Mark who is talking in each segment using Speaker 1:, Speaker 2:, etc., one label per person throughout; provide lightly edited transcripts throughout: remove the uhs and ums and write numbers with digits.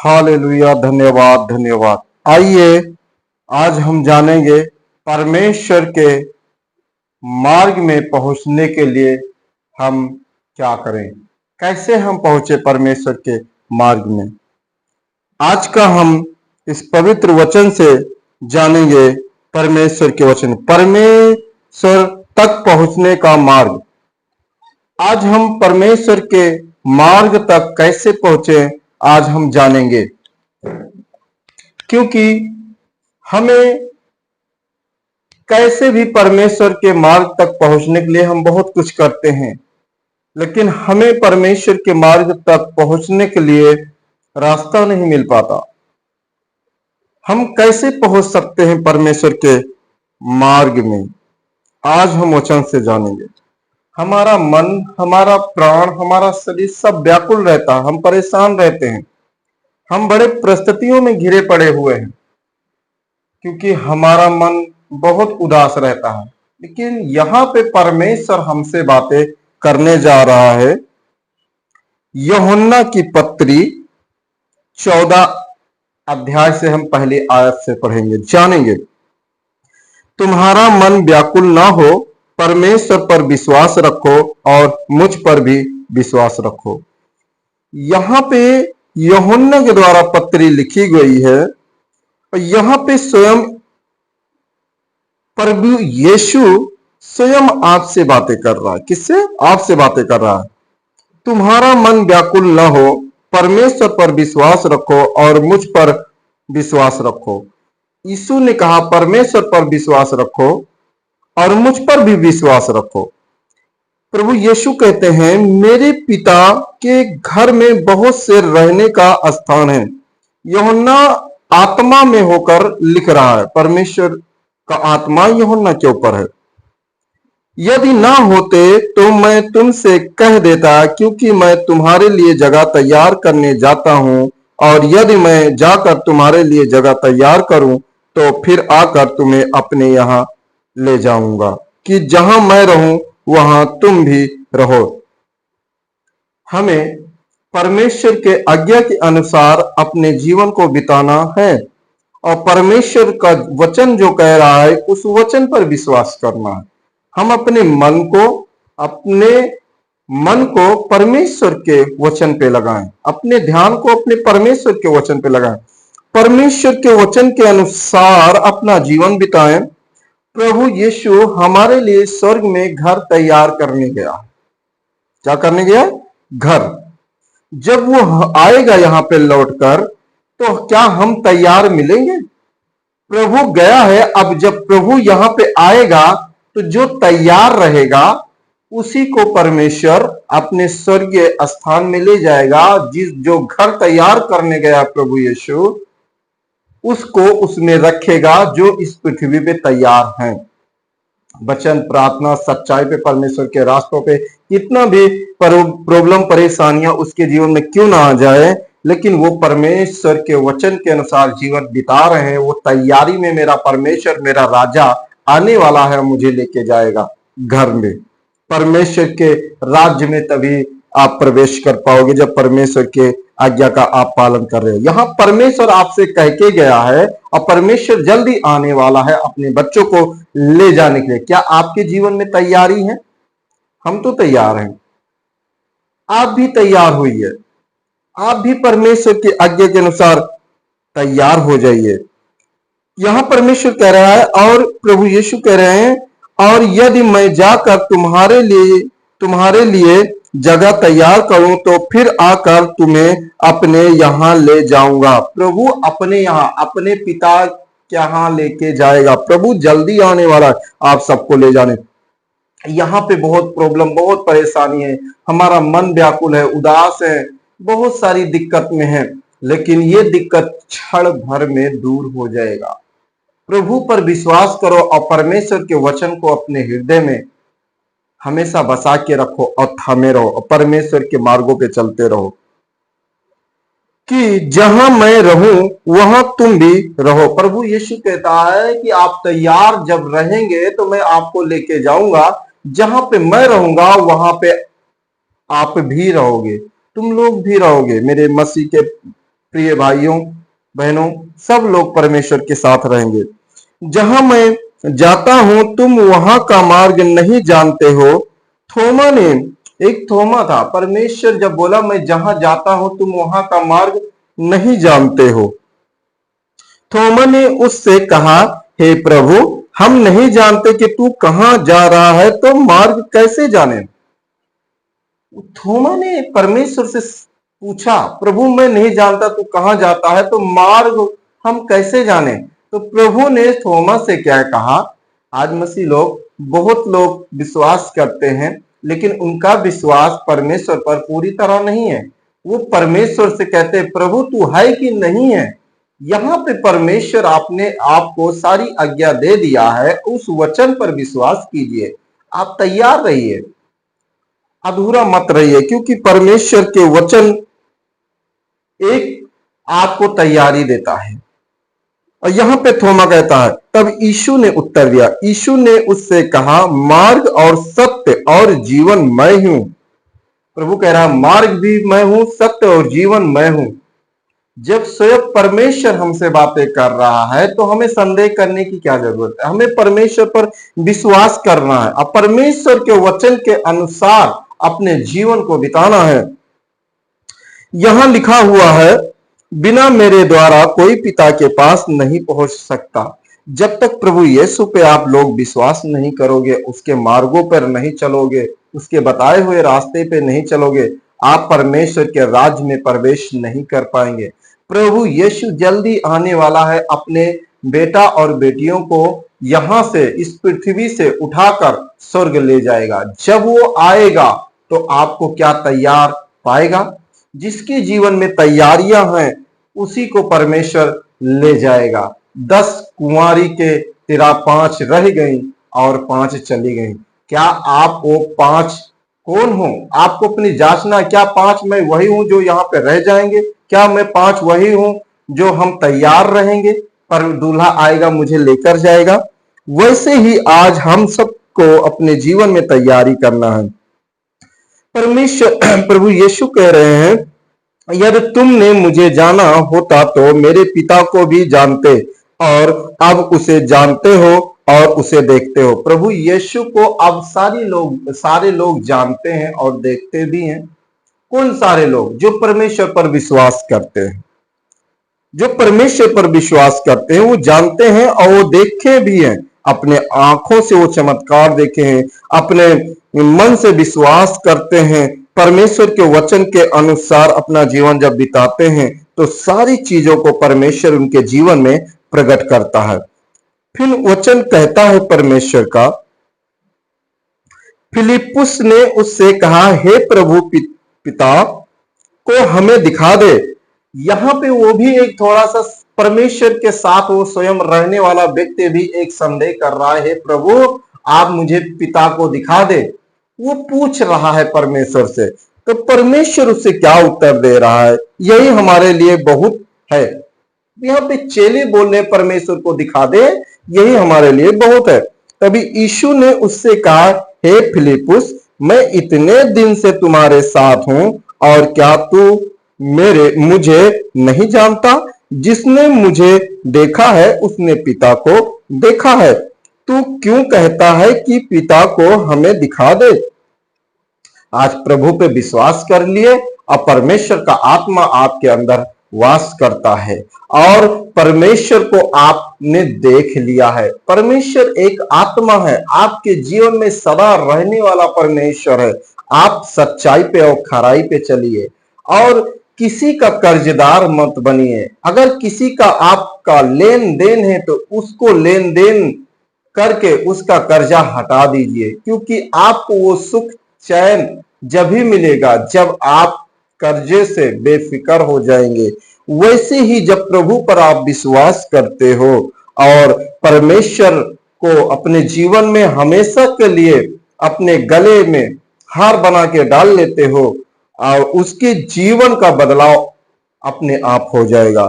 Speaker 1: Hallelujah. धन्यवाद धन्यवाद। आइए आज हम जानेंगे परमेश्वर के मार्ग में पहुंचने के लिए हम क्या करें, कैसे हम पहुंचे परमेश्वर के मार्ग में। आज का हम इस पवित्र वचन से जानेंगे परमेश्वर के वचन, परमेश्वर तक पहुंचने का मार्ग। आज हम परमेश्वर के मार्ग तक कैसे पहुंचे आज हम जानेंगे, क्योंकि हमें कैसे भी परमेश्वर के मार्ग तक पहुंचने के लिए हम बहुत कुछ करते हैं, लेकिन हमें परमेश्वर के मार्ग तक पहुंचने के लिए रास्ता नहीं मिल पाता। हम कैसे पहुंच सकते हैं परमेश्वर के मार्ग में, आज हम वचन से जानेंगे। हमारा मन, हमारा प्राण, हमारा शरीर सब व्याकुल रहता है, हम परेशान रहते हैं, हम बड़े परिस्थितियों में घिरे पड़े हुए हैं, क्योंकि हमारा मन बहुत उदास रहता है। लेकिन यहाँ पे परमेश्वर हमसे बातें करने जा रहा है। यूहन्ना की पत्री 14 अध्याय से हम पहली आयत से पढ़ेंगे, जानेंगे। तुम्हारा मन व्याकुल ना हो, परमेश्वर पर विश्वास रखो और मुझ पर भी विश्वास रखो। यहाँ पे यूहन्ना के द्वारा पत्री लिखी गई है और यहाँ पे स्वयं प्रभु यीशु स्वयं आपसे बातें कर रहा है। किससे? आपसे बातें कर रहा है। तुम्हारा मन व्याकुल न हो, परमेश्वर पर विश्वास रखो और मुझ पर विश्वास रखो। यीशु ने कहा परमेश्वर पर विश्वास रखो और मुझ पर भी विश्वास रखो। प्रभु यीशु कहते हैं मेरे पिता के घर में बहुत से रहने का स्थान है। यूहन्ना आत्मा में होकर लिख रहा है, परमेश्वर का आत्मा यूहन्ना के ऊपर है। यदि ना होते तो मैं तुमसे कह देता, क्योंकि मैं तुम्हारे लिए जगह तैयार करने जाता हूं, और यदि मैं जाकर तुम्हारे लिए जगह तैयार करूं तो फिर आकर तुम्हें अपने यहां ले जाऊंगा, कि जहां मैं रहूं वहां तुम भी रहो। हमें परमेश्वर के आज्ञा के अनुसार अपने जीवन को बिताना है और परमेश्वर का वचन जो कह रहा है उस वचन पर विश्वास करना है। हम अपने मन को परमेश्वर के वचन पे लगाएं, अपने ध्यान को अपने परमेश्वर के वचन पे लगाएं, परमेश्वर के वचन के अनुसार अपना जीवन बिताएं। प्रभु यीशु हमारे लिए स्वर्ग में घर तैयार करने गया। क्या करने गया? घर। जब वो आएगा यहाँ पे लौटकर, तो क्या हम तैयार मिलेंगे? प्रभु गया है, अब जब प्रभु यहाँ पे आएगा तो जो तैयार रहेगा उसी को परमेश्वर अपने स्वर्गीय स्थान में ले जाएगा। जो घर तैयार करने गया प्रभु यीशु, उसको उसमें रखेगा जो इस पृथ्वी पे तैयार हैं। वचन, प्रार्थना, सच्चाई पे, परमेश्वर के रास्तों पे कितना भी प्रॉब्लम, परेशानियां उसके जीवन में क्यों ना आ जाए, लेकिन वो परमेश्वर के वचन के अनुसार जीवन बिता रहे हैं। वो तैयारी में मेरा परमेश्वर, मेरा राजा आने वाला है, मुझे लेके जाएगा घर में। परमेश्वर के राज्य में तभी आप प्रवेश कर पाओगे जब परमेश्वर के आज्ञा का आप पालन कर रहे हो। यहाँ परमेश्वर आपसे कह के गया है और परमेश्वर जल्दी आने वाला है अपने बच्चों को ले जाने के लिए। क्या आपके जीवन में तैयारी है? हम तो तैयार हैं, आप भी तैयार होइए, आप भी परमेश्वर की आज्ञा के अनुसार तैयार हो जाइए। यहां परमेश्वर कह रहा है और प्रभु यीशु कह रहे हैं, और यदि मैं जाकर तुम्हारे लिए जगह तैयार करूं तो फिर आकर तुम्हें अपने यहां ले जाऊंगा। प्रभु अपने यहां, अपने पिता के यहां लेके जाएगा। प्रभु जल्दी आने वाला है आप सबको ले जाने। यहाँ पे बहुत प्रॉब्लम, बहुत परेशानी है, हमारा मन व्याकुल है, उदास है, बहुत सारी दिक्कत में है, लेकिन ये दिक्कत क्षण भर में दूर हो जाएगा। प्रभु पर विश्वास करो और परमेश्वर के वचन को अपने हृदय में हमेशा बसा के रखो और थमे रहो और परमेश्वर के मार्गों पे चलते रहो, कि जहां मैं रहूं वहां तुम भी रहो। प्रभु यीशु कहता है कि आप तैयार जब रहेंगे तो मैं आपको लेके जाऊंगा, जहां पे मैं रहूंगा वहां पे आप भी रहोगे, तुम लोग भी रहोगे, मेरे मसीह के प्रिय भाइयों बहनों, सब लोग परमेश्वर के साथ रहेंगे। जहां मैं जाता हूं तुम वहां का मार्ग नहीं जानते हो। थोमा ने, एक थोमा था, परमेश्वर जब बोला मैं जहां जाता हूं तुम वहां का मार्ग नहीं जानते हो, थोमा ने उससे कहा, हे प्रभु, हम नहीं जानते कि तू कहां जा रहा है, तो मार्ग कैसे जाने। थोमा ने परमेश्वर से पूछा, प्रभु मैं नहीं जानता तू कहां जाता है, तो मार्ग हम कैसे जाने। तो प्रभु ने थोमा से क्या कहा। आज मसीह लोग, बहुत लोग विश्वास करते हैं, लेकिन उनका विश्वास परमेश्वर पर पूरी तरह नहीं है। वो परमेश्वर से कहते हैं, प्रभु तू है कि नहीं है। यहाँ पे परमेश्वर आपने आपको सारी आज्ञा दे दिया है, उस वचन पर विश्वास कीजिए। आप तैयार रहिए, अधूरा मत रहिए, क्योंकि परमेश्वर के वचन एक आपको तैयारी देता है। और यहां पे थोमा कहता है, तब यीशु ने उत्तर दिया, यीशु ने उससे कहा, मार्ग और सत्य और जीवन मैं हूं। प्रभु कह रहा है, मार्ग भी मैं हूं, सत्य और जीवन मैं हूं। जब स्वयं परमेश्वर हमसे बातें कर रहा है तो हमें संदेह करने की क्या जरूरत है। हमें परमेश्वर पर विश्वास करना है और परमेश्वर के वचन के अनुसार अपने जीवन को बिताना है। यहां लिखा हुआ है, बिना मेरे द्वारा कोई पिता के पास नहीं पहुंच सकता। जब तक प्रभु यीशु पे आप लोग विश्वास नहीं करोगे, उसके मार्गों पर नहीं चलोगे, उसके बताए हुए रास्ते पे नहीं चलोगे, आप परमेश्वर के राज्य में प्रवेश नहीं कर पाएंगे। प्रभु यीशु जल्दी आने वाला है, अपने बेटा और बेटियों को यहां से, इस पृथ्वी से उठाकर स्वर्ग ले जाएगा। जब वो आएगा तो आपको क्या तैयार पाएगा। जिसके जीवन में तैयारियां हैं उसी को परमेश्वर ले जाएगा। 10 कुंवारी के तेरा 5 रह गई और 5 चली गई। क्या आप वो 5 कौन हो? आपको अपनी जांचना, क्या 5 मैं वही हूं जो यहाँ पे रह जाएंगे? क्या मैं 5 वही हूं जो हम तैयार रहेंगे पर दूल्हा आएगा मुझे लेकर जाएगा? वैसे ही आज हम सबको अपने जीवन में तैयारी करना है। परमेश्वर प्रभु यीशु कह रहे हैं, यदि तुमने मुझे जाना होता तो मेरे पिता को भी जानते और अब उसे जानते हो और उसे देखते हो। प्रभु यीशु को अब सारे लोग जानते हैं और देखते भी हैं। कौन सारे लोग? जो परमेश्वर पर विश्वास करते हैं। जो परमेश्वर पर विश्वास करते हैं वो जानते हैं और वो देखे भी हैं। अपने आंखों से वो चमत्कार देखे हैं, अपने मन से विश्वास करते हैं। परमेश्वर के वचन के अनुसार अपना जीवन जब बिताते हैं तो सारी चीजों को परमेश्वर उनके जीवन में प्रकट करता है। फिर वचन कहता है परमेश्वर का, फिलिप्पुस ने उससे कहा, हे प्रभु, पिता को हमें दिखा दे। यहां पे वो भी एक थोड़ा सा परमेश्वर के साथ वो स्वयं रहने वाला व्यक्ति भी एक संदेह कर रहा है, हे प्रभु आप मुझे पिता को दिखा दे। वो पूछ रहा है परमेश्वर से, तो परमेश्वर उससे क्या उत्तर दे रहा है, यही हमारे लिए बहुत है। यहाँ पे चेले बोल रहे परमेश्वर को दिखा दे, यही हमारे लिए बहुत है। तभी यीशु ने उससे कहा, हे फिलिप्पुस, मैं इतने दिन से तुम्हारे साथ हूं और क्या तू मुझे नहीं जानता? जिसने मुझे देखा है उसने पिता को देखा है। तू क्यों कहता है कि पिता को हमें दिखा दे? आज प्रभु पे विश्वास कर लिए और परमेश्वर का आत्मा आपके अंदर वास करता है और परमेश्वर को आपने देख लिया है। परमेश्वर एक आत्मा है, आपके जीवन में सदा रहने वाला परमेश्वर है। आप सच्चाई पे और खराई पे चलिए और किसी का कर्जदार मत बनिए। अगर किसी का आपका लेन देन है तो उसको लेन देन करके उसका कर्जा हटा दीजिए, क्योंकि आपको वो सुख चैन जब ही मिलेगा जब आप कर्जे से बेफिक्र हो जाएंगे। वैसे ही जब प्रभु पर आप विश्वास करते हो और परमेश्वर को अपने जीवन में हमेशा के लिए अपने गले में हार बना के डाल लेते हो और उसके जीवन का बदलाव अपने आप हो जाएगा।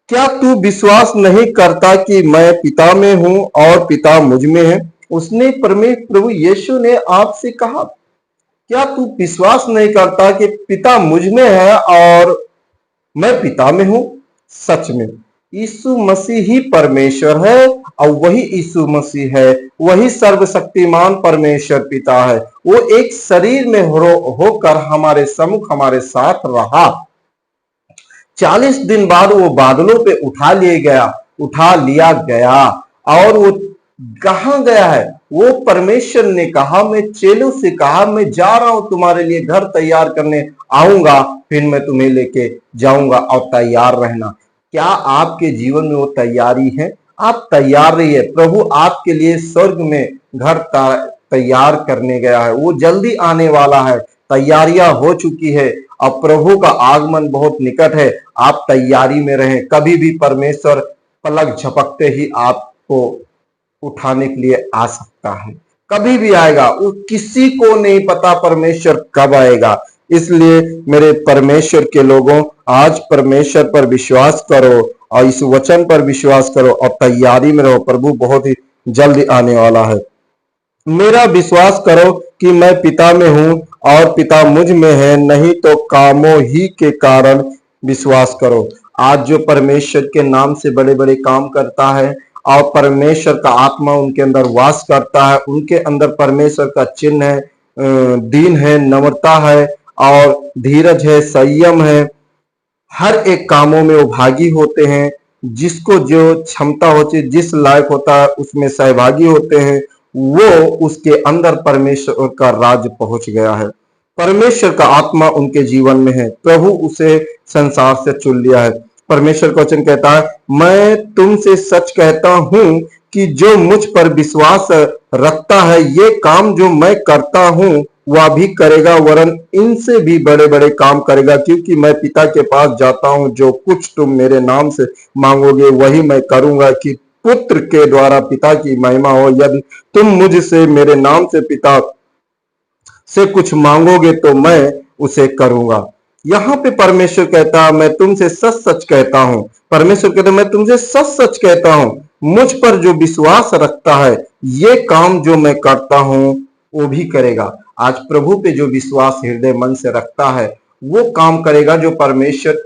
Speaker 1: क्या तू विश्वास नहीं करता कि मैं पिता में हूं और पिता मुझ में है? उसने प्रभु यीशु ने आपसे कहा, क्या तू विश्वास नहीं करता कि पिता मुझ में है और मैं पिता में हूं। सच में यीशु मसीह ही परमेश्वर है और वही यीशु मसीह है, वही सर्वशक्तिमान परमेश्वर पिता है। वो एक शरीर में होकर हमारे सम्मुख हमारे साथ रहा। 40 दिन बाद वो बादलों पे उठा लिया गया। और वो कहां गया है? वो परमेश्वर ने कहा, मैं चेलों से कहा, मैं जा रहा हूं तुम्हारे लिए घर तैयार करने, आऊंगा फिर मैं तुम्हें लेके जाऊंगा और तैयार रहना। क्या आपके जीवन में वो तैयारी है? आप तैयार रहिए। प्रभु आपके लिए स्वर्ग में घर तैयार करने गया है। वो जल्दी आने वाला है। तैयारियां हो चुकी है। अब प्रभु का आगमन बहुत निकट है। आप तैयारी में रहें। कभी भी परमेश्वर पलक झपकते ही आपको उठाने के लिए आ सकता है। कभी भी आएगा, वो किसी को नहीं पता परमेश्वर कब आएगा। इसलिए मेरे परमेश्वर के लोगों, आज परमेश्वर पर विश्वास करो और इस वचन पर विश्वास करो और तैयारी में रहो। प्रभु बहुत ही जल्दी आने वाला है। मेरा विश्वास करो कि मैं पिता में हूं और पिता मुझ में है, नहीं तो कामों ही के कारण विश्वास करो। आज जो परमेश्वर के नाम से बड़े बड़े काम करता है और परमेश्वर का आत्मा उनके अंदर वास करता है, उनके अंदर परमेश्वर का चिन्ह है, दीन है, नम्रता है और धीरज है, संयम है। हर एक कामों में वो भागी होते हैं। जिसको जो क्षमता होती है, जिस लायक होता है, उसमें सहभागी होते हैं। वो उसके अंदर परमेश्वर का राज पहुंच गया है। परमेश्वर का आत्मा उनके जीवन में है। प्रभु उसे संसार से चुन लिया है। परमेश्वर का वचन कहता है, मैं तुमसे सच कहता हूं कि जो मुझ पर विश्वास रखता है, ये काम जो मैं करता हूं वह भी करेगा, वरन इनसे भी बड़े बड़े काम करेगा, क्योंकि मैं पिता के पास जाता हूं। जो कुछ तुम मेरे नाम से मांगोगे वही मैं करूंगा, कि पुत्र के द्वारा पिता की महिमा हो। यदि तुम मुझसे मेरे नाम से पिता से कुछ मांगोगे तो मैं उसे करूंगा। यहां पे परमेश्वर कहता है, मैं तुमसे सच सच कहता हूं। परमेश्वर कहता है, मैं तुमसे सच सच कहता हूं, मुझ पर जो विश्वास रखता है, ये काम जो मैं करता हूं वो भी करेगा। आज प्रभु पे जो विश्वास हृदय मन से रखता है, वो काम करेगा जो परमेश्वर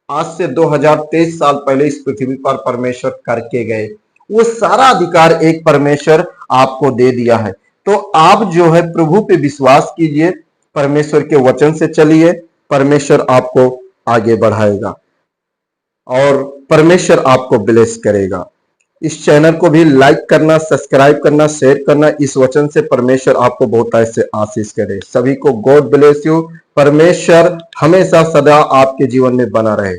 Speaker 1: आज से 2023 साल पहले इस पृथ्वी पर परमेश्वर करके गए। वो सारा अधिकार एक परमेश्वर आपको दे दिया है। तो आप जो है प्रभु पे विश्वास कीजिए, परमेश्वर के वचन से चलिए, परमेश्वर आपको आगे बढ़ाएगा और परमेश्वर आपको ब्लेस करेगा। इस चैनल को भी लाइक करना, सब्सक्राइब करना, शेयर करना। इस वचन से परमेश्वर आपको बहुत ऐसे आशीष करे। सभी को गॉड ब्लेस यू। परमेश्वर हमेशा सदा आपके जीवन में बना रहे।